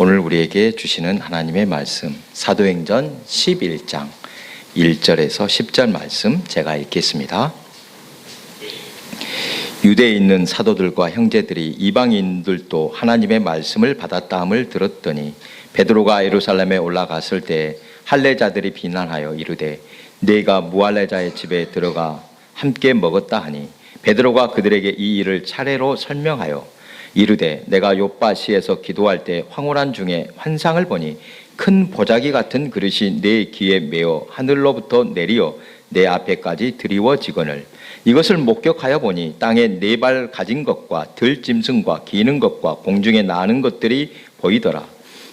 오늘 우리에게 주시는 하나님의 말씀 사도행전 11장 1절에서 10절 말씀 제가 읽겠습니다. 유대에 있는 사도들과 형제들이 이방인들도 하나님의 말씀을 받았다함을 들었더니 베드로가 예루살렘에 올라갔을 때 할례자들이 비난하여 이르되 네가 무할례자의 집에 들어가 함께 먹었다 하니 베드로가 그들에게 이 일을 차례로 설명하여 이르되 내가 욥바시에서 기도할 때 황홀한 중에 환상을 보니 큰 보자기 같은 그릇이 내 귀에 메어 하늘로부터 내리어 내 앞에까지 드리워지거늘 이것을 목격하여 보니 땅에 네 발 가진 것과 들짐승과 기는 것과 공중에 나는 것들이 보이더라.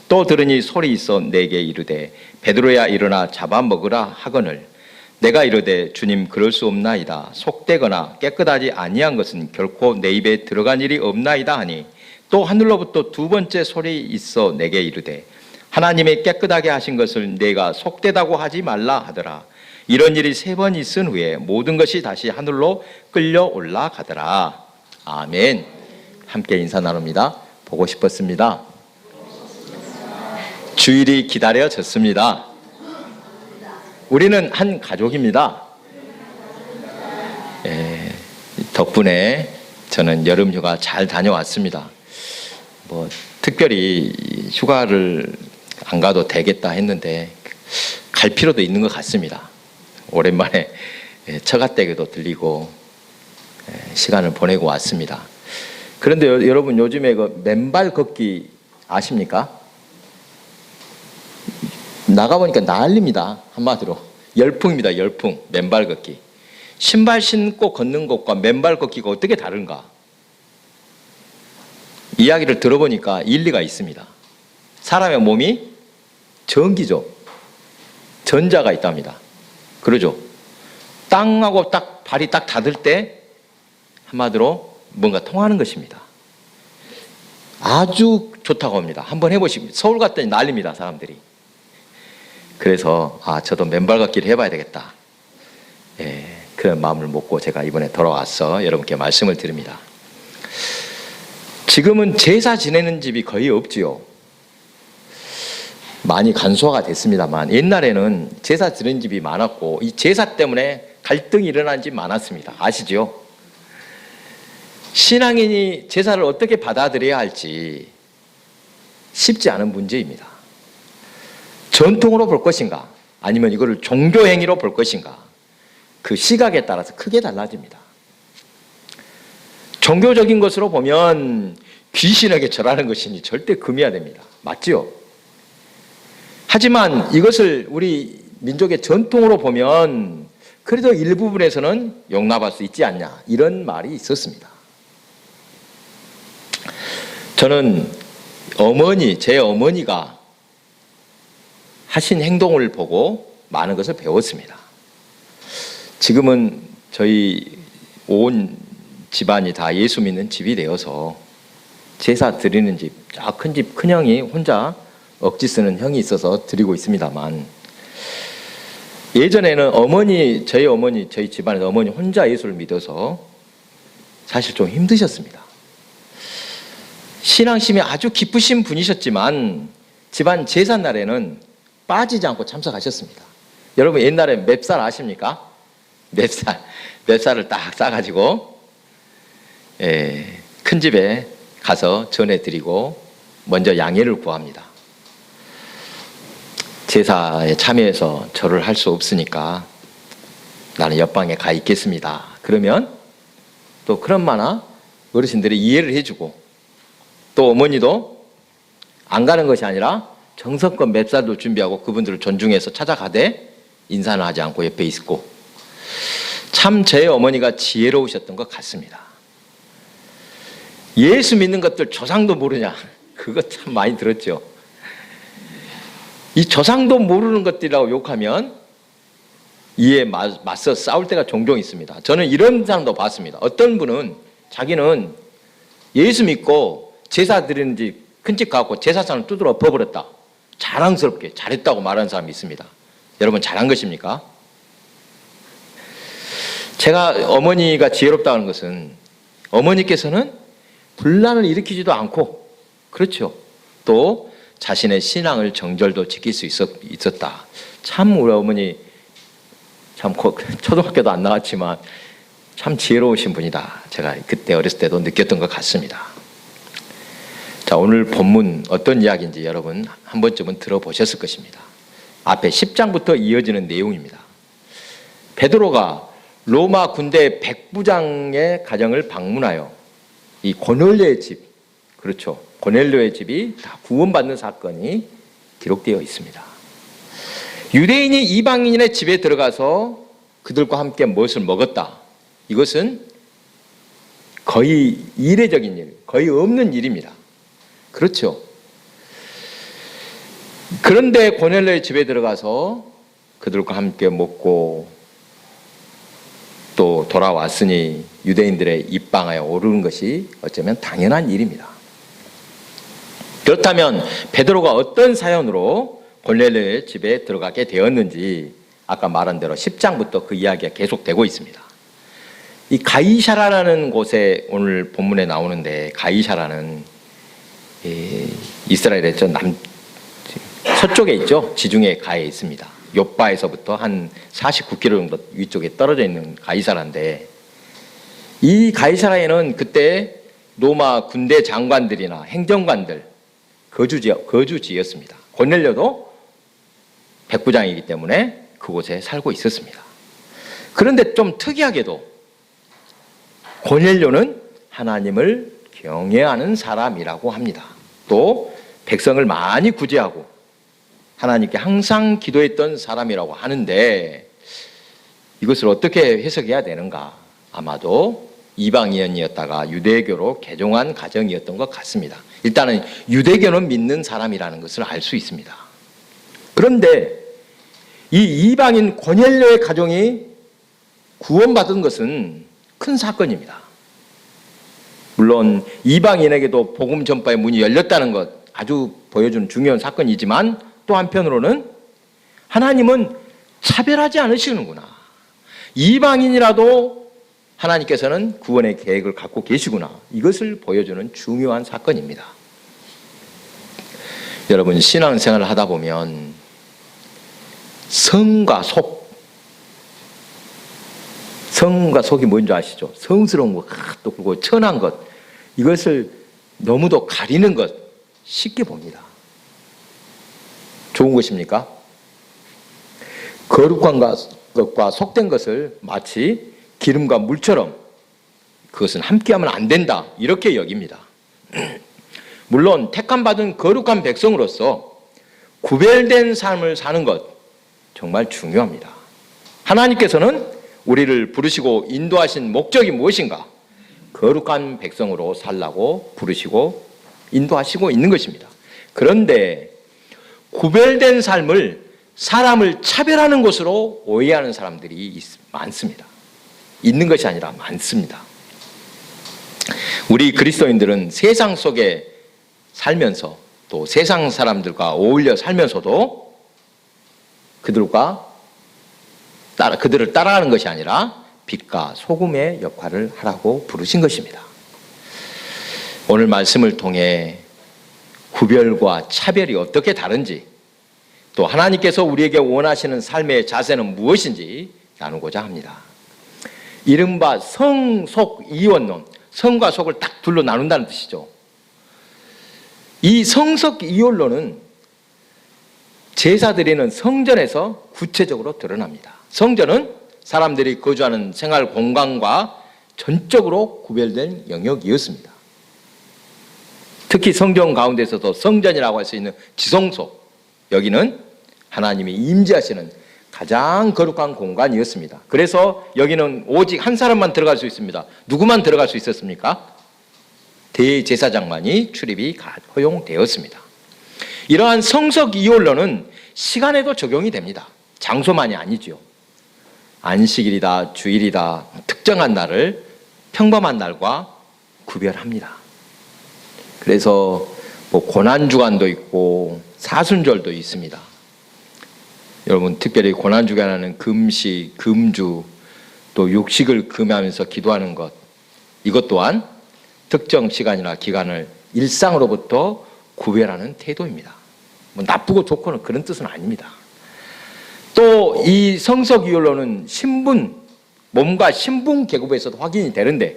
또 들으니 소리 있어 내게 이르되 베드로야 일어나 잡아먹으라 하거늘 내가 이르되 주님 그럴 수 없나이다. 속되거나 깨끗하지 아니한 것은 결코 내 입에 들어간 일이 없나이다 하니 또 하늘로부터 두 번째 소리 있어 내게 이르되 하나님의 깨끗하게 하신 것을 내가 속되다고 하지 말라 하더라. 이런 일이 3번 있은 후에 모든 것이 다시 하늘로 끌려 올라가더라. 아멘. 함께 인사 나눕니다. 보고 싶었습니다. 주일이 기다려졌습니다. 우리는 한 가족입니다. 덕분에 저는 여름 휴가 잘 다녀왔습니다. 특별히 휴가를 안 가도 되겠다 했는데 갈 필요도 있는 것 같습니다. 오랜만에 처가댁에도 들리고 시간을 보내고 왔습니다. 그런데 여러분 요즘에 그 맨발 걷기 아십니까? 나가보니까 난립니다. 한마디로 열풍입니다. 열풍. 맨발 걷기. 신발 신고 걷는 것과 맨발 걷기가 어떻게 다른가? 이야기를 들어보니까 일리가 있습니다. 사람의 몸이 전기죠. 전자가 있답니다. 그러죠. 땅하고 딱 발이 딱 닿을 때 한마디로 뭔가 통하는 것입니다. 아주 좋다고 합니다. 한번 해보시면 서울 갔더니 난립니다. 사람들이. 그래서 저도 맨발 걷기를 해봐야 되겠다. 그런 마음을 먹고 제가 이번에 돌아와서 여러분께 말씀을 드립니다. 지금은 제사 지내는 집이 거의 없지요. 많이 간소화가 됐습니다만 옛날에는 제사 지내는 집이 많았고 이 제사 때문에 갈등이 일어난 집 많았습니다. 아시죠? 신앙인이 제사를 어떻게 받아들여야 할지 쉽지 않은 문제입니다. 전통으로 볼 것인가 아니면 이거를 종교행위로 볼 것인가 그 시각에 따라서 크게 달라집니다. 종교적인 것으로 보면 귀신에게 절하는 것이니 절대 금해야 됩니다. 맞죠? 하지만 이것을 우리 민족의 전통으로 보면 그래도 일부분에서는 용납할 수 있지 않냐 이런 말이 있었습니다. 저는 제 어머니가 하신 행동을 보고 많은 것을 배웠습니다. 지금은 저희 온 집안이 다 예수 믿는 집이 되어서 제사 드리는 집, 큰 집 큰형이 혼자 억지 쓰는 형이 있어서 드리고 있습니다만 예전에는 저희 집안에서 어머니 혼자 예수를 믿어서 사실 좀 힘드셨습니다. 신앙심이 아주 깊으신 분이셨지만 집안 제삿날에는 빠지지 않고 참석하셨습니다. 여러분 옛날에 맵쌀 아십니까? 맵쌀을 딱 싸가지고 큰 집에 가서 전해드리고 먼저 양해를 구합니다. 제사에 참여해서 절을 할 수 없으니까 나는 옆방에 가 있겠습니다. 그러면 또 그런 만화 어르신들이 이해를 해주고 또 어머니도 안 가는 것이 아니라 정성껏 맵쌀도 준비하고 그분들을 존중해서 찾아가되 인사는 하지 않고 옆에 있고 참 제 어머니가 지혜로우셨던 것 같습니다. 예수 믿는 것들 조상도 모르냐 그거 참 많이 들었죠. 이 조상도 모르는 것들이라고 욕하면 이에 맞서 싸울 때가 종종 있습니다. 저는 이런 사람도 봤습니다. 어떤 분은 자기는 예수 믿고 제사 드리는 집 큰 집 가고 제사상을 두드러 엎어버렸다. 자랑스럽게 잘했다고 말하는 사람이 있습니다. 여러분 잘한 것입니까? 제가 어머니가 지혜롭다는 것은 어머니께서는 분란을 일으키지도 않고 그렇죠. 또 자신의 신앙을 정절도 지킬 수 있었다. 참 우리 어머니 참 초등학교도 안 나왔지만 참 지혜로우신 분이다. 제가 그때 어렸을 때도 느꼈던 것 같습니다. 자, 오늘 본문 어떤 이야기인지 여러분 한 번쯤은 들어보셨을 것입니다. 앞에 10장부터 이어지는 내용입니다. 베드로가 로마 군대 백부장의 가정을 방문하여 이 고넬료의 집, 그렇죠, 고넬료의 집이 다 구원받는 사건이 기록되어 있습니다. 유대인이 이방인의 집에 들어가서 그들과 함께 무엇을 먹었다. 이것은 거의 이례적인 일, 거의 없는 일입니다. 그렇죠. 그런데 고넬료의 집에 들어가서 그들과 함께 먹고 또 돌아왔으니 유대인들의 입방아에 오르는 것이 어쩌면 당연한 일입니다. 그렇다면 베드로가 어떤 사연으로 고넬료의 집에 들어가게 되었는지 아까 말한 대로 10장부터 그 이야기가 계속되고 있습니다. 이 가이사라라는 곳에 오늘 본문에 나오는데, 가이사라는 이스라엘의 서쪽에 있죠. 지중해 가에 있습니다. 욥바에서부터 한 49km 정도 위쪽에 떨어져 있는 가이사라인데, 이 가이사라에는 그때 로마 군대 장관들이나 행정관들 거주지였습니다. 고넬료도 백부장이기 때문에 그곳에 살고 있었습니다. 그런데 좀 특이하게도 고넬료는 하나님을 경외하는 사람이라고 합니다. 또 백성을 많이 구제하고 하나님께 항상 기도했던 사람이라고 하는데, 이것을 어떻게 해석해야 되는가? 아마도 이방인이었다가 유대교로 개종한 가정이었던 것 같습니다. 일단은 유대교는 믿는 사람이라는 것을 알 수 있습니다. 그런데 이 이방인 고넬료의 가정이 구원받은 것은 큰 사건입니다. 물론 이방인에게도 복음 전파의 문이 열렸다는 것 아주 보여주는 중요한 사건이지만, 또 한편으로는 하나님은 차별하지 않으시는구나, 이방인이라도 하나님께서는 구원의 계획을 갖고 계시구나, 이것을 보여주는 중요한 사건입니다. 여러분, 신앙생활을 하다 보면 성과 속이 뭔지 아시죠? 성스러운 것, 또 그리고 천한 것, 이것을 너무도 가리는 것 쉽게 봅니다. 좋은 것입니까? 거룩한 것과 속된 것을 마치 기름과 물처럼 그것은 함께하면 안 된다, 이렇게 여깁니다. 물론 택함받은 거룩한 백성으로서 구별된 삶을 사는 것 정말 중요합니다. 하나님께서는 우리를 부르시고 인도하신 목적이 무엇인가? 거룩한 백성으로 살라고 부르시고 인도하시고 있는 것입니다. 그런데 구별된 삶을 사람을 차별하는 것으로 오해하는 사람들이 많습니다. 있는 것이 아니라 많습니다. 우리 그리스도인들은 세상 속에 살면서 또 세상 사람들과 어울려 살면서도 그들을 따라가는 것이 아니라 빛과 소금의 역할을 하라고 부르신 것입니다. 오늘 말씀을 통해 구별과 차별이 어떻게 다른지, 또 하나님께서 우리에게 원하시는 삶의 자세는 무엇인지 나누고자 합니다. 이른바 성속이원론, 성과 속을 딱 둘로 나눈다는 뜻이죠. 이 성속이원론은 제사 드리는 성전에서 구체적으로 드러납니다. 성전은 사람들이 거주하는 생활 공간과 전적으로 구별된 영역이었습니다. 특히 성전 가운데서도 성전이라고 할 수 있는 지성소, 여기는 하나님이 임재하시는 가장 거룩한 공간이었습니다. 그래서 여기는 오직 한 사람만 들어갈 수 있습니다. 누구만 들어갈 수 있었습니까? 대제사장만이 출입이 허용되었습니다. 이러한 성석이율로는 시간에도 적용이 됩니다. 장소만이 아니죠. 안식일이다, 주일이다, 특정한 날을 평범한 날과 구별합니다. 그래서 고난주간도 있고 사순절도 있습니다. 여러분, 특별히 고난주간에는 금식, 금주, 또 육식을 금하면서 기도하는 것, 이것 또한 특정 시간이나 기간을 일상으로부터 구별하는 태도입니다. 뭐 나쁘고 좋고는 그런 뜻은 아닙니다. 또 이 성석이율로는 신분, 몸과 신분 계급에서도 확인이 되는데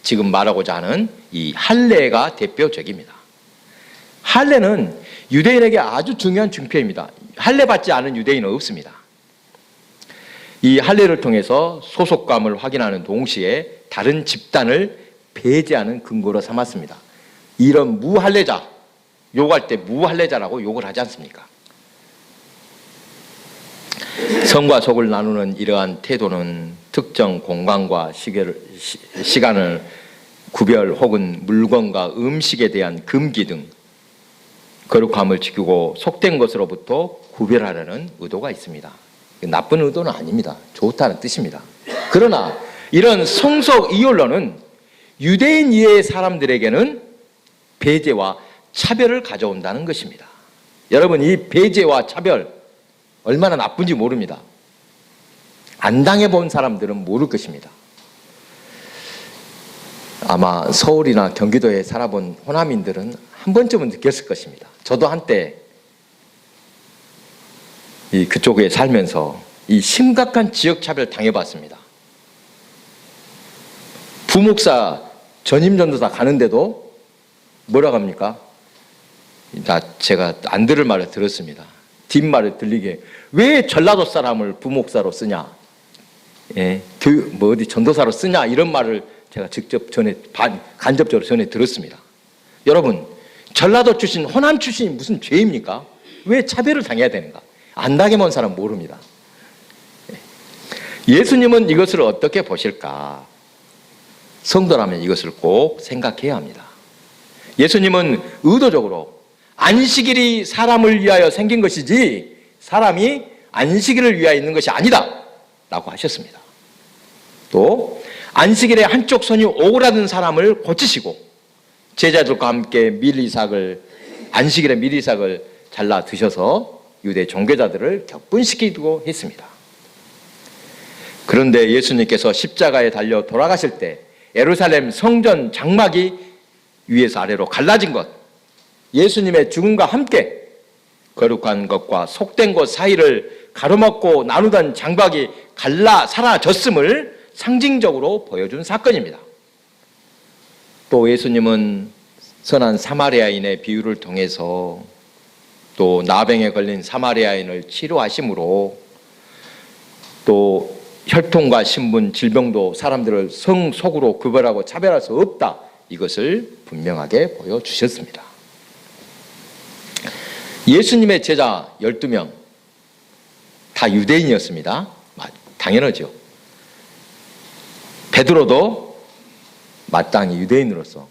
지금 말하고자 하는 이 할례가 대표적입니다. 할례는 유대인에게 아주 중요한 증표입니다. 할례 받지 않은 유대인은 없습니다. 이 할례를 통해서 소속감을 확인하는 동시에 다른 집단을 배제하는 근거로 삼았습니다. 이런 무할례자, 욕할 때 무할례자라고 욕을 하지 않습니까? 성과 속을 나누는 이러한 태도는 특정 공간과 시간을 구별 혹은 물건과 음식에 대한 금기 등 거룩함을 지키고 속된 것으로부터 구별하려는 의도가 있습니다. 나쁜 의도는 아닙니다. 좋다는 뜻입니다. 그러나 이런 성속 이율로는 유대인 이외의 사람들에게는 배제와 차별을 가져온다는 것입니다. 여러분, 이 배제와 차별 얼마나 나쁜지 모릅니다. 안 당해본 사람들은 모를 것입니다. 아마 서울이나 경기도에 살아본 호남인들은 한 번쯤은 느꼈을 것입니다. 저도 한때 그쪽에 살면서 이 심각한 지역차별 당해봤습니다. 부목사 전임전도사 가는데도 뭐라고 합니까? 제가 안 들을 말을 들었습니다. 뒷말을 들리게 왜 전라도 사람을 부목사로 쓰냐, 어디 전도사로 쓰냐, 이런 말을 제가 직접 간접적으로 전에 들었습니다. 여러분, 전라도 출신, 호남 출신이 무슨 죄입니까? 왜 차별을 당해야 되는가? 안 당해본 사람 모릅니다. 예수님은 이것을 어떻게 보실까? 성도라면 이것을 꼭 생각해야 합니다. 예수님은 의도적으로 안식일이 사람을 위하여 생긴 것이지 사람이 안식일을 위하여 있는 것이 아니다 라고 하셨습니다. 또 안식일에 한쪽 손이 오그라든 사람을 고치시고 제자들과 함께 안식일에 밀이삭을 잘라 드셔서 유대 종교자들을 격분시키기도 했습니다. 그런데 예수님께서 십자가에 달려 돌아가실 때 예루살렘 성전 장막이 위에서 아래로 갈라진 것, 예수님의 죽음과 함께 거룩한 것과 속된 것 사이를 가로막고 나누던 장막이 사라졌음을 상징적으로 보여준 사건입니다. 또 예수님은 선한 사마리아인의 비유를 통해서 또 나병에 걸린 사마리아인을 치료하심으로 또 혈통과 신분, 질병도 사람들을 성 속으로 구별하고 차별할 수 없다, 이것을 분명하게 보여주셨습니다. 예수님의 제자 12명 다 유대인이었습니다. 당연하죠. 베드로도 마땅히 유대인으로서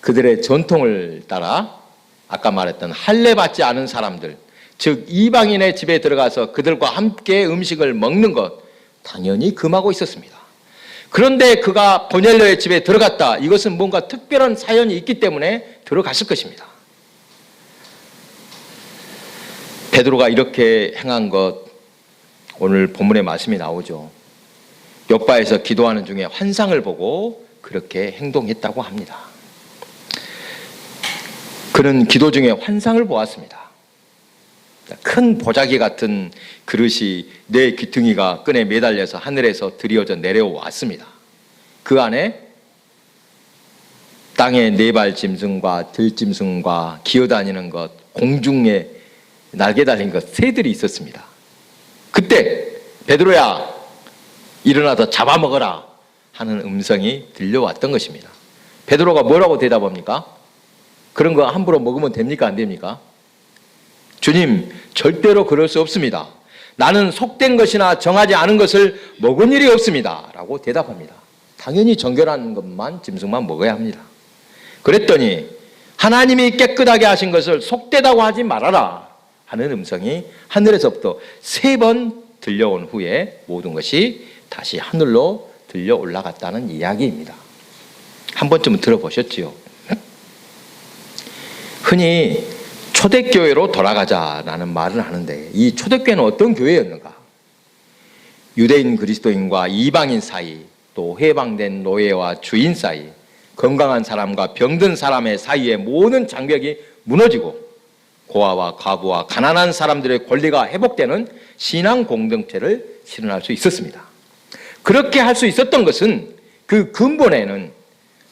그들의 전통을 따라 아까 말했던 할례 받지 않은 사람들, 즉 이방인의 집에 들어가서 그들과 함께 음식을 먹는 것 당연히 금하고 있었습니다. 그런데 그가 고넬료의 집에 들어갔다, 이것은 뭔가 특별한 사연이 있기 때문에 들어갔을 것입니다. 베드로가 이렇게 행한 것, 오늘 본문의 말씀이 나오죠. 욥바에서 기도하는 중에 환상을 보고 그렇게 행동했다고 합니다. 그는 기도 중에 환상을 보았습니다. 큰 보자기 같은 그릇이 내 귀퉁이가 끈에 매달려서 하늘에서 드리워져 내려왔습니다. 그 안에 땅의 네발 짐승과 들짐승과 기어다니는 것, 공중에 날개 달린 것, 새들이 있었습니다. 그때 베드로야 일어나서 잡아먹어라 하는 음성이 들려왔던 것입니다. 베드로가 뭐라고 대답합니까? 그런 거 함부로 먹으면 됩니까? 안 됩니까? 주님, 절대로 그럴 수 없습니다. 나는 속된 것이나 정하지 않은 것을 먹은 일이 없습니다 라고 대답합니다. 당연히 정결한 것만, 짐승만 먹어야 합니다. 그랬더니 하나님이 깨끗하게 하신 것을 속되다고 하지 말아라 하는 음성이 하늘에서부터 3번 들려온 후에 모든 것이 다시 하늘로 들려 올라갔다는 이야기입니다. 한 번쯤은 들어보셨지요? 흔히 초대교회로 돌아가자라는 말을 하는데 이 초대교회는 어떤 교회였는가? 유대인 그리스도인과 이방인 사이, 또 해방된 노예와 주인 사이, 건강한 사람과 병든 사람의 사이의 모든 장벽이 무너지고 고아와 과부와 가난한 사람들의 권리가 회복되는 신앙 공동체를 실현할 수 있었습니다. 그렇게 할 수 있었던 것은 그 근본에는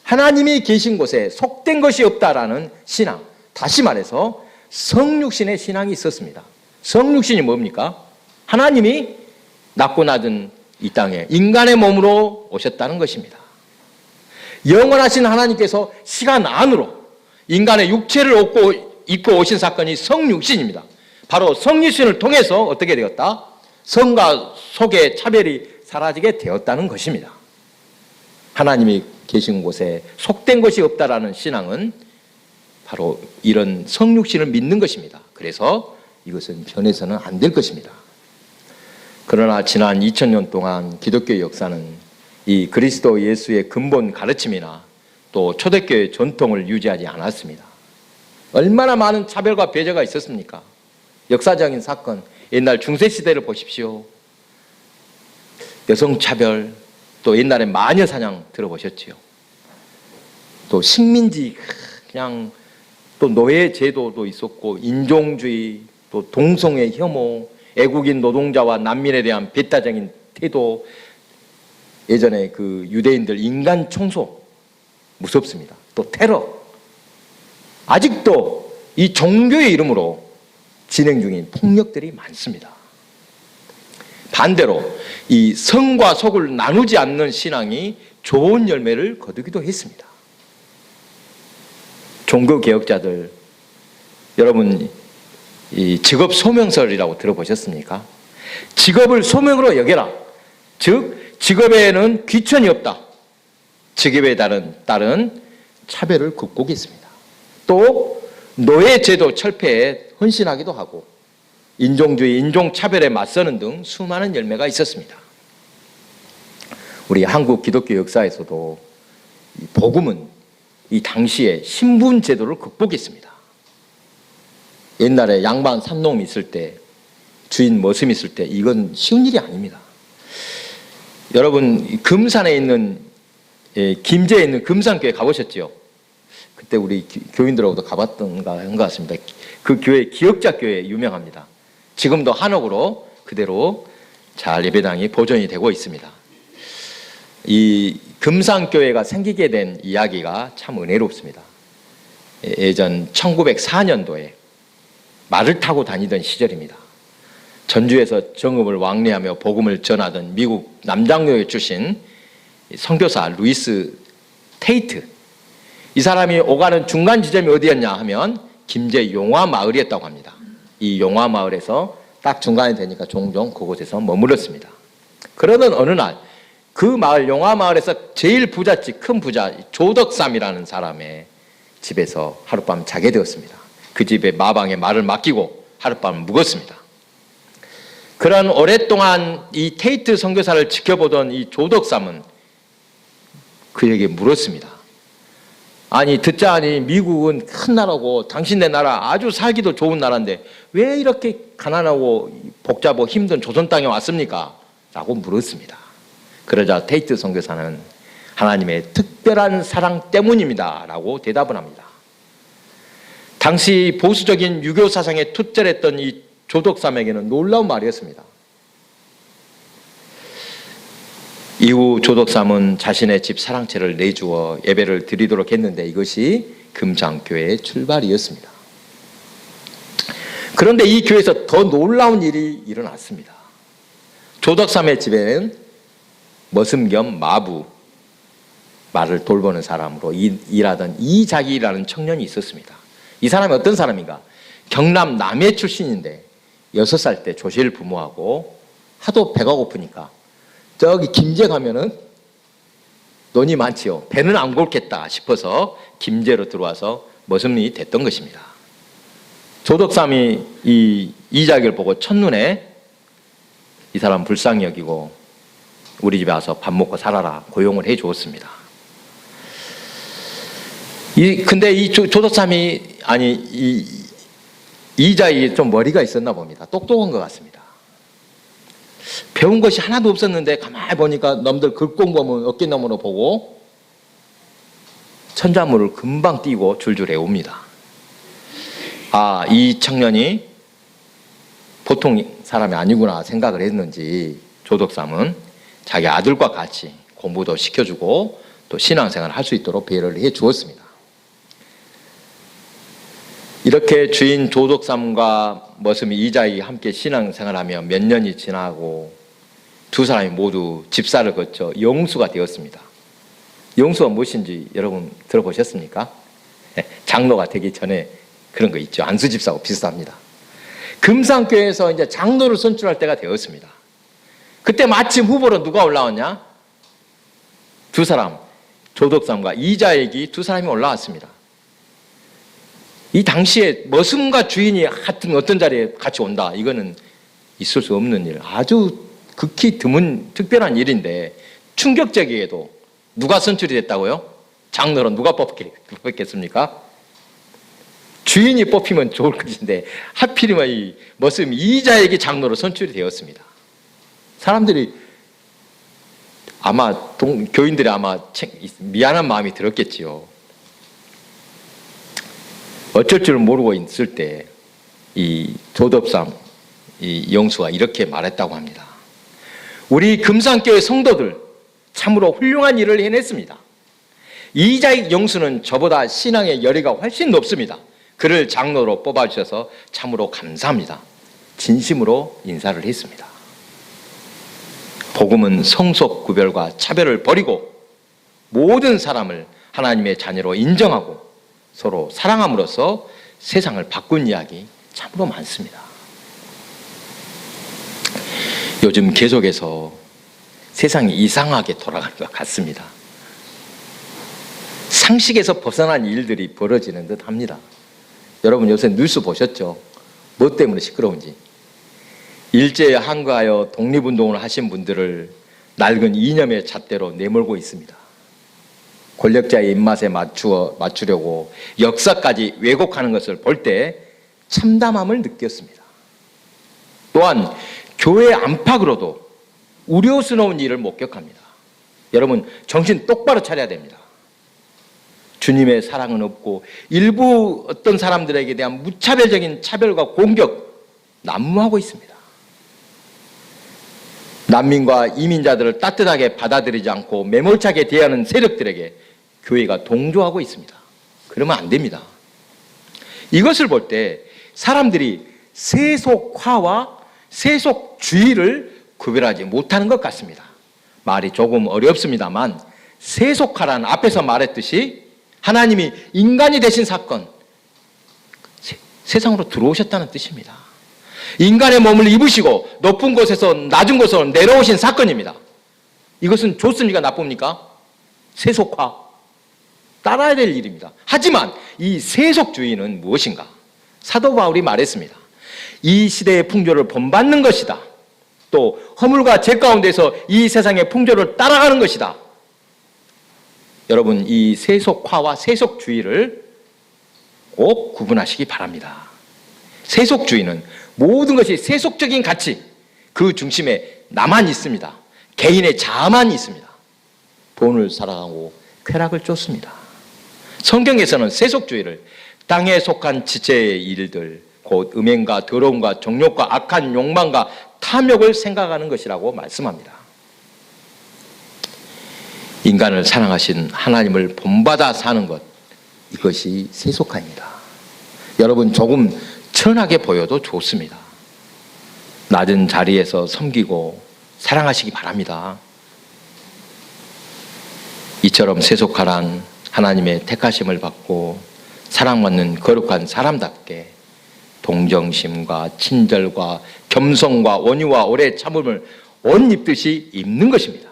하나님이 계신 곳에 속된 것이 없다라는 신앙, 다시 말해서 성육신의 신앙이 있었습니다. 성육신이 뭡니까? 하나님이 낮고 낮은 이 땅에 인간의 몸으로 오셨다는 것입니다. 영원하신 하나님께서 시간 안으로 인간의 육체를 입고 오신 사건이 성육신입니다. 바로 성육신을 통해서 어떻게 되었다? 성과 속의 차별이 사라지게 되었다는 것입니다. 하나님이 계신 곳에 속된 것이 없다라는 신앙은 바로 이런 성육신을 믿는 것입니다. 그래서 이것은 변해서는 안 될 것입니다. 그러나 지난 2000년 동안 기독교의 역사는 이 그리스도 예수의 근본 가르침이나 또 초대교회 전통을 유지하지 않았습니다. 얼마나 많은 차별과 배제가 있었습니까? 역사적인 사건, 옛날 중세시대를 보십시오. 여성차별, 또 옛날에 마녀사냥 들어보셨지요. 또 식민지, 그냥 또 노예제도도 있었고, 인종주의, 또 동성애 혐오, 애국인 노동자와 난민에 대한 배타적인 태도, 예전에 그 유대인들 인간 청소, 무섭습니다. 또 테러. 아직도 이 종교의 이름으로 진행 중인 폭력들이 많습니다. 반대로 이 성과 속을 나누지 않는 신앙이 좋은 열매를 거두기도 했습니다. 종교개혁자들, 여러분 이 직업 소명설이라고 들어보셨습니까? 직업을 소명으로 여겨라. 즉 직업에는 귀천이 없다. 직업에 따른 차별을 극복했습니다. 또 노예제도 철폐에 헌신하기도 하고 인종주의, 인종차별에 맞서는 등 수많은 열매가 있었습니다. 우리 한국 기독교 역사에서도 복음은 이 당시에 신분제도를 극복했습니다. 옛날에 양반 산놈 있을 때, 주인 머슴 있을 때 이건 쉬운 일이 아닙니다. 여러분 금산에 있는 김제에 있는 금산교회 가보셨죠? 그때 우리 교인들하고도 가봤던가 한 것 같습니다. 그 교회 기역자교회 유명합니다. 지금도 한옥으로 그대로 잘 예배당이 보존이 되고 있습니다. 이 금산교회가 생기게 된 이야기가 참 은혜롭습니다. 예전 1904년도에 말을 타고 다니던 시절입니다. 전주에서 정읍을 왕래하며 복음을 전하던 미국 남장교회 출신 선교사 루이스 테이트, 이 사람이 오가는 중간 지점이 어디였냐 하면 김제 용화마을이었다고 합니다. 이 용화마을에서 딱 중간이 되니까 종종 그곳에서 머물렀습니다. 그러던 어느 날 그 마을 용화마을에서 제일 부잣집, 큰 부자 조덕삼이라는 사람의 집에서 하룻밤 자게 되었습니다. 그 집에 마방에 말을 맡기고 하룻밤 묵었습니다. 그런 오랫동안 이 테이트 선교사를 지켜보던 이 조덕삼은 그에게 물었습니다. 아니 듣자하니 미국은 큰 나라고 당신네 나라 아주 살기도 좋은 나라인데 왜 이렇게 가난하고 복잡하고 힘든 조선 땅에 왔습니까? 라고 물었습니다. 그러자 테이트 선교사는 하나님의 특별한 사랑 때문입니다 라고 대답을 합니다. 당시 보수적인 유교 사상에 투철했던 이 조덕삼에게는 놀라운 말이었습니다. 이후 조덕삼은 자신의 집 사랑채를 내주어 예배를 드리도록 했는데 이것이 금산교회의 출발이었습니다. 그런데 이 교회에서 더 놀라운 일이 일어났습니다. 조덕삼의 집에는 머슴 겸 마부, 말을 돌보는 사람으로 일하던 이자기라는 청년이 있었습니다. 이 사람이 어떤 사람인가? 경남 남해 출신인데 6살 때 조실 부모하고 하도 배가 고프니까 저기 김제 가면은 돈이 많지요. 배는 안 고프겠다 싶어서 김제로 들어와서 머슴이 됐던 것입니다. 조덕삼이 이 이자기를 보고 첫눈에 이 사람 불쌍히 여기고 우리 집에 와서 밥 먹고 살아라 고용을 해 주었습니다. 근데 이 조덕삼이 이자기 좀 머리가 있었나 봅니다. 똑똑한 것 같습니다. 배운 것이 하나도 없었는데 가만히 보니까 남들 글 공부하면 어깨너머로 보고 천자문을 금방 띄고 줄줄 외웁니다. 이 청년이 보통 사람이 아니구나 생각을 했는지 조덕삼은 자기 아들과 같이 공부도 시켜주고 또 신앙생활을 할 수 있도록 배려를 해 주었습니다. 이렇게 주인 조덕삼과 머슴이 이자익이 함께 신앙생활하며 몇 년이 지나고 두 사람이 모두 집사를 거쳐 영수가 되었습니다. 영수가 무엇인지 여러분 들어보셨습니까? 장로가 되기 전에 그런 거 있죠. 안수집사하고 비슷합니다. 금산교회에서 이제 장로를 선출할 때가 되었습니다. 그때 마침 후보로 누가 올라왔냐? 두 사람, 조덕삼과 이자익이 두 사람이 올라왔습니다. 이 당시에 머슴과 주인이 같은 어떤 자리에 같이 온다, 이거는 있을 수 없는 일, 아주 극히 드문 특별한 일인데 충격적이게도 누가 선출이 됐다고요? 장로로 누가 뽑혔겠습니까? 주인이 뽑히면 좋을 것인데 하필이면 이 머슴 이자익이 장로로 선출이 되었습니다. 사람들이 아마 교인들이 아마 미안한 마음이 들었겠지요. 어쩔 줄 모르고 있을 때 이 조덕삼, 이 영수가 이렇게 말했다고 합니다. 우리 금산교회 성도들 참으로 훌륭한 일을 해냈습니다. 이자익 영수는 저보다 신앙의 열의가 훨씬 높습니다. 그를 장로로 뽑아주셔서 참으로 감사합니다. 진심으로 인사를 했습니다. 복음은 성속 구별과 차별을 버리고 모든 사람을 하나님의 자녀로 인정하고 서로 사랑함으로써 세상을 바꾼 이야기 참으로 많습니다. 요즘 계속해서 세상이 이상하게 돌아가는 것 같습니다. 상식에서 벗어난 일들이 벌어지는 듯 합니다. 여러분 요새 뉴스 보셨죠? 뭐 때문에 시끄러운지. 일제에 항거하여 독립운동을 하신 분들을 낡은 이념의 잣대로 내몰고 있습니다. 권력자의 입맛에 맞추려고 역사까지 왜곡하는 것을 볼 때 참담함을 느꼈습니다. 또한 교회 안팎으로도 우려스러운 일을 목격합니다. 여러분 정신 똑바로 차려야 됩니다. 주님의 사랑은 없고 일부 어떤 사람들에게 대한 무차별적인 차별과 공격 난무하고 있습니다. 난민과 이민자들을 따뜻하게 받아들이지 않고 매몰차게 대하는 세력들에게 교회가 동조하고 있습니다. 그러면 안 됩니다. 이것을 볼 때 사람들이 세속화와 세속주의를 구별하지 못하는 것 같습니다. 말이 조금 어렵습니다만 세속화란 앞에서 말했듯이 하나님이 인간이 되신 사건, 세상으로 들어오셨다는 뜻입니다. 인간의 몸을 입으시고 높은 곳에서 낮은 곳으로 내려오신 사건입니다. 이것은 좋습니까? 나쁩니까? 세속화. 따라야 될 일입니다. 하지만 이 세속주의는 무엇인가? 사도 바울이 말했습니다. 이 시대의 풍조를 본받는 것이다. 또 허물과 죄 가운데서 이 세상의 풍조를 따라가는 것이다. 여러분 이 세속화와 세속주의를 꼭 구분하시기 바랍니다. 세속주의는 모든 것이 세속적인 가치, 그 중심에 나만 있습니다. 개인의 자아만 있습니다. 돈을 사랑하고 쾌락을 쫓습니다. 성경에서는 세속주의를 땅에 속한 지체의 일들, 곧 음행과 더러움과 정욕과 악한 욕망과 탐욕을 생각하는 것이라고 말씀합니다. 인간을 사랑하신 하나님을 본받아 사는 것, 이것이 세속화입니다. 여러분 조금 천하게 보여도 좋습니다. 낮은 자리에서 섬기고 사랑하시기 바랍니다. 이처럼 세속화란 하나님의 택하심을 받고 사랑받는 거룩한 사람답게 동정심과 친절과 겸손과 원유와 오래 참음을 옷 입듯이 입는 것입니다.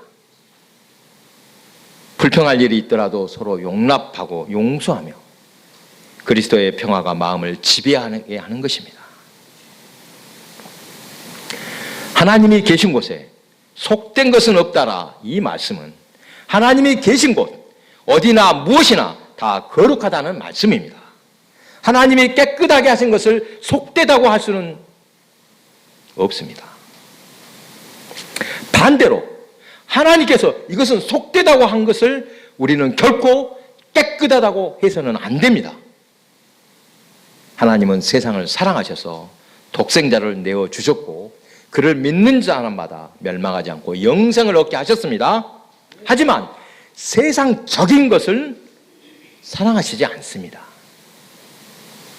불평할 일이 있더라도 서로 용납하고 용서하며 그리스도의 평화가 마음을 지배하게 하는 것입니다. 하나님이 계신 곳에 속된 것은 없다라, 이 말씀은 하나님이 계신 곳 어디나 무엇이나 다 거룩하다는 말씀입니다. 하나님이 깨끗하게 하신 것을 속되다고 할 수는 없습니다. 반대로 하나님께서 이것은 속되다고 한 것을 우리는 결코 깨끗하다고 해서는 안 됩니다. 하나님은 세상을 사랑하셔서 독생자를 내어주셨고 그를 믿는 사람마다 멸망하지 않고 영생을 얻게 하셨습니다. 하지만 세상적인 것을 사랑하시지 않습니다.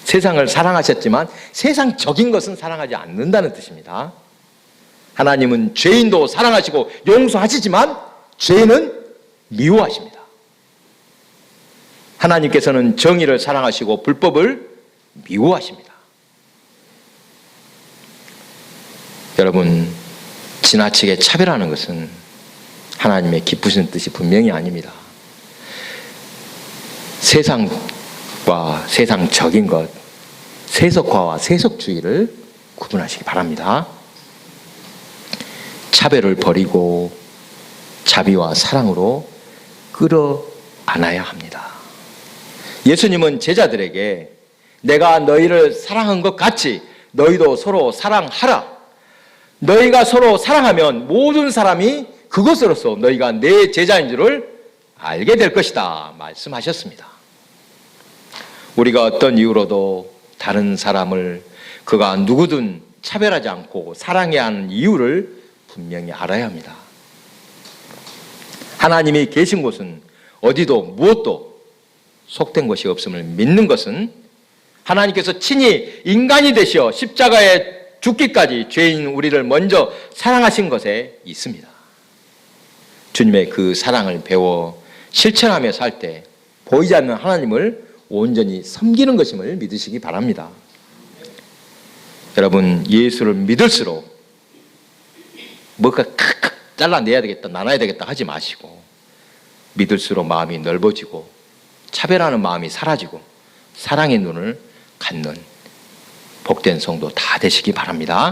세상을 사랑하셨지만 세상적인 것은 사랑하지 않는다는 뜻입니다. 하나님은 죄인도 사랑하시고 용서하시지만 죄인은 미워하십니다. 하나님께서는 정의를 사랑하시고 불법을 미워하십니다. 여러분, 지나치게 차별하는 것은 하나님의 기쁘신 뜻이 분명히 아닙니다. 세상과 세상적인 것, 세속화와 세속주의를 구분하시기 바랍니다. 차별을 버리고 자비와 사랑으로 끌어안아야 합니다. 예수님은 제자들에게 내가 너희를 사랑한 것 같이 너희도 서로 사랑하라. 너희가 서로 사랑하면 모든 사람이 그것으로서 너희가 내 제자인 줄을 알게 될 것이다 말씀하셨습니다. 우리가 어떤 이유로도 다른 사람을 그가 누구든 차별하지 않고 사랑해야 하는 이유를 분명히 알아야 합니다. 하나님이 계신 곳은 어디도 무엇도 속된 것이 없음을 믿는 것은 하나님께서 친히 인간이 되시어 십자가에 죽기까지 죄인 우리를 먼저 사랑하신 것에 있습니다. 주님의 그 사랑을 배워 실천하며 살 때 보이지 않는 하나님을 온전히 섬기는 것임을 믿으시기 바랍니다. 여러분, 예수를 믿을수록 뭔가 칵칵 잘라내야 되겠다, 나눠야 되겠다 하지 마시고 믿을수록 마음이 넓어지고 차별하는 마음이 사라지고 사랑의 눈을 갖는 복된 성도 다 되시기 바랍니다.